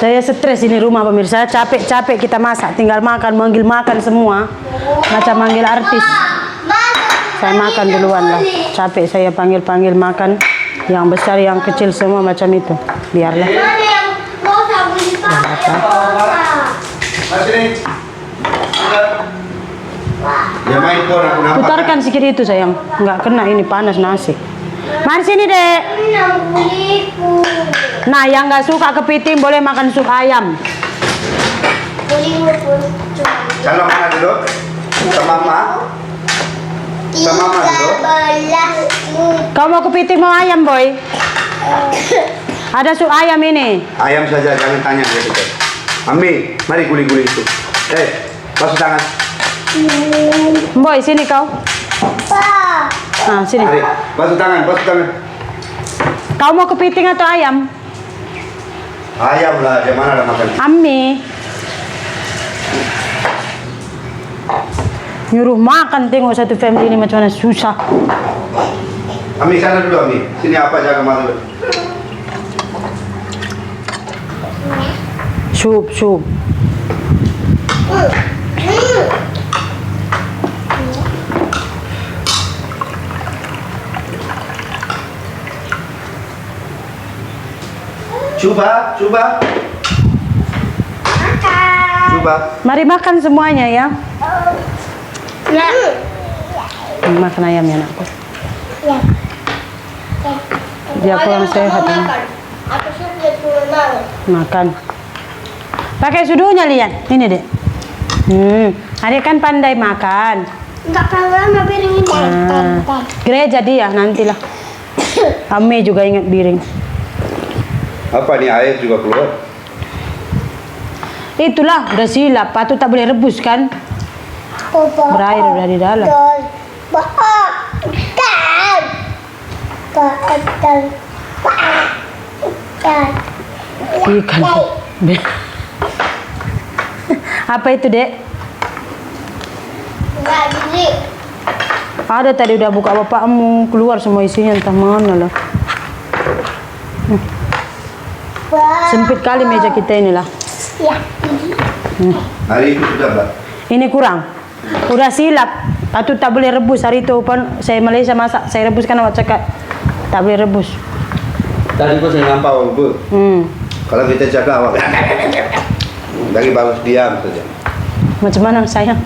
Saya stres ini rumah pemirsa, capek-capek kita masak, tinggal makan, manggil makan semua, macam manggil artis. Saya makan duluan lah, capek saya panggil-panggil makan, yang besar, yang kecil semua macam itu, biarlah. Putarkan sedikit itu sayang, nggak kena ini panas nasi. Mari sini dek. Nah, yang nggak suka kepiting boleh makan sup ayam. Kalau mana dulu? Sama mama? Sama mama dulu? Kau mau kepiting mau ayam boy? Ada sup ayam ini. Ayam saja, jangan tanya dia itu. Ami, mari guli-guli itu. Basuh tangan. Boy, sini kau. Nah, sini. Mari, basuh tangan, basuh tangan. Kau mau kepiting atau ayam? Ayam lah, di mana ada makan? Ami. Nyuruh makan, tengok satu family ini macam mana susah. Ami sana dulu, Ami. Sini apa jaga masuk. Sup. Coba. Mari makan semuanya ya. Ya. Makan ayam ya anakku. Dia kurang sehat. Aku sudah pulang. Makan. Pakai sudunya lihat. Ini dek. Adik kan pandai makan. Enggak lama piring ini. Gereja dia nantilah. Kami juga ingat piring. Apa nih air juga keluar? Itulah udah silap. Patut tak boleh rebus kan? Berair udah di dalam. Ikan. Apa itu dek? Enggak gini. Ada tadi udah buka bapakmu, keluar semua isinya entah mana lah. Sempit kali meja kita inilah. Ya. Hari itu sudah, Mbak. Ini kurang. Udah silap. Patut tak boleh rebus hari itu pun saya Malaysia masak, saya rebuskan awak cakap tak boleh rebus. Tadi kok saya ngampau, Bu. Kalau kita jaga awak. Lagi bagus diam saja. Macam mana sayang?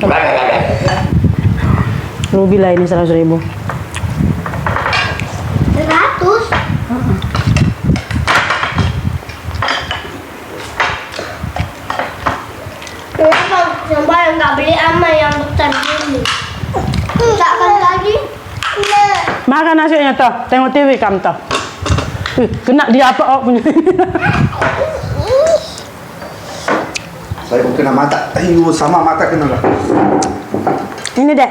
Rugi lah ini 100.000. 100. Kenapa sampai nggak beli ama yang besar ini? Enggak kan lagi? Makan nasinya toh, tengok TV kamu toh. Kena dia apa awak punya? Saya pun kena mata. Ayo, sama mata kena lah. Ini dek.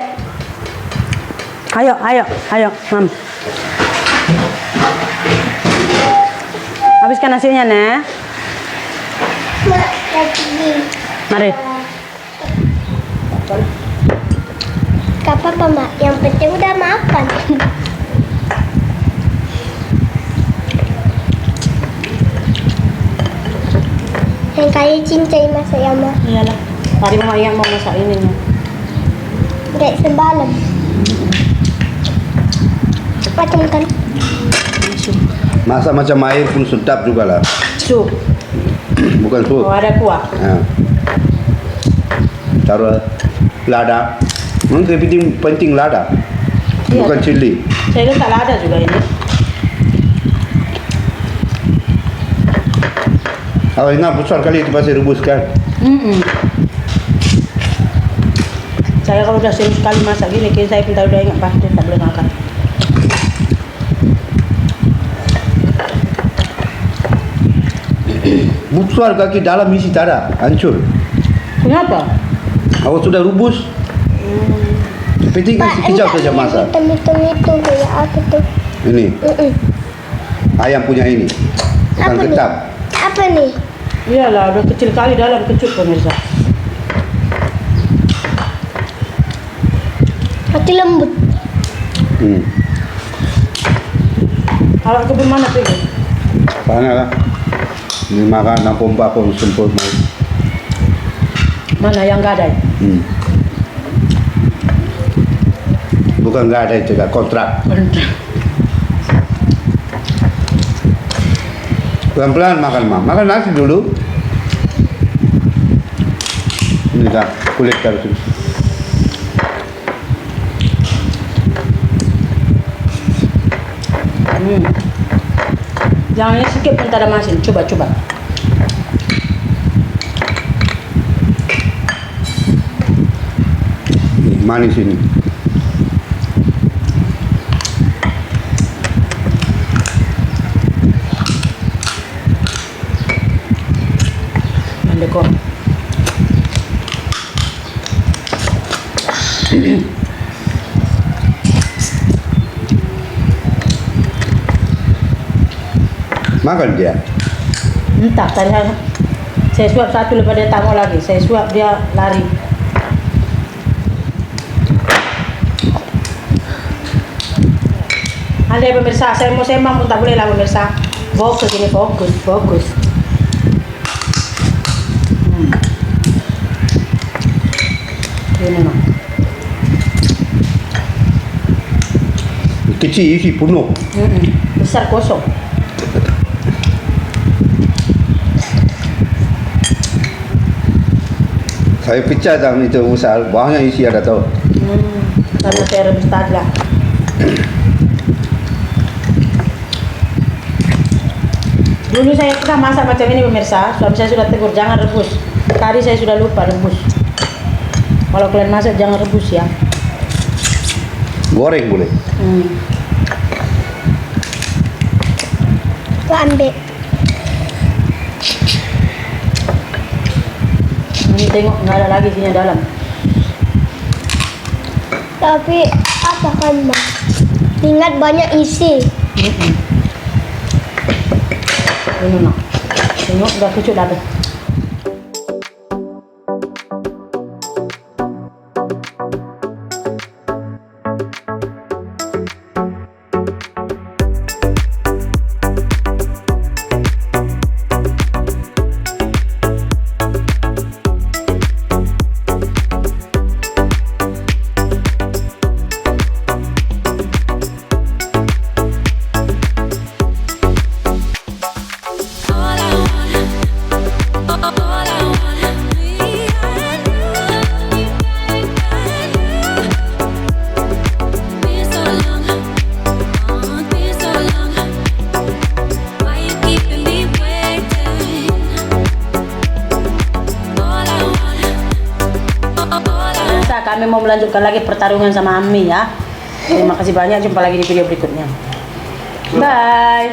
Ayo, mam. Habiskan nasinya nih. Mari. Gak apa-apa, Mak. Yang penting udah makan. Yang kayak cincai masak ya, Mak. Iyalah. Tadi mama yang mau masak ini nih. Kayak sembalam. Macam kan? Masak macam air pun sedap juga lah. Sup. Bukan sup. Oh, ada kuah. Ya. Taruh lada. Mungkin penting lada. Iya. Bukan cili. Saya letak lada juga ini. Kalau ingat besar kali itu pasti rebuskan. Saya kalau udah sering sekali masak gini, saya pun udah ingat pasti tak boleh makan. Besar kaki dalam isi tak ada, hancur. Kenapa? Awak sudah rebus. Penting sekejap saja masak. Hitam-hitam itu kayak apa tuh? Ini ayam punya ini. Bukan Apa nih? ketam. Apa nih? Iyalah, udah kecil kali dalam kecut pemirsa. Hati lembut. Kalau kebun mana pergi? Sana lah. Ini makan na pompa pun sempur mau. Mana yang gadai? Bukan nggak ada itu, nggak kontrak. Pelan-pelan makan mah. Makan nasi dulu. Ini dah kulit harus. Jangan skip bentar ada masin. Coba. Manis ini. Mandeko. Makan dia. Entah, tadi saya suap satu lepas dia tak mau lagi. Saya suap dia lari. Andai pemirsa, saya mau sembang pun tak boleh lah pemirsa. Fokus ini, fokus. Ini mah. Kecil isi penuh. Besar kosong. Saya pecah dalam itu besar, bawahnya isi ada tahu. Karena saya rebus tadi lah. Dulu saya pernah masak macam ini pemirsa, suami saya sudah tegur jangan rebus. Tadi saya sudah lupa rebus. Kalau kalian masak jangan rebus ya. Goreng boleh. Ambil. Ini tengok nggak ada lagi isinya dalam. Tapi apa kan Bang? Ingat banyak isi. Ini nak. Tengok udah kecut dah tu. Kami mau melanjutkan lagi pertarungan sama Ami ya. Terima kasih banyak, jumpa lagi di video berikutnya. Bye.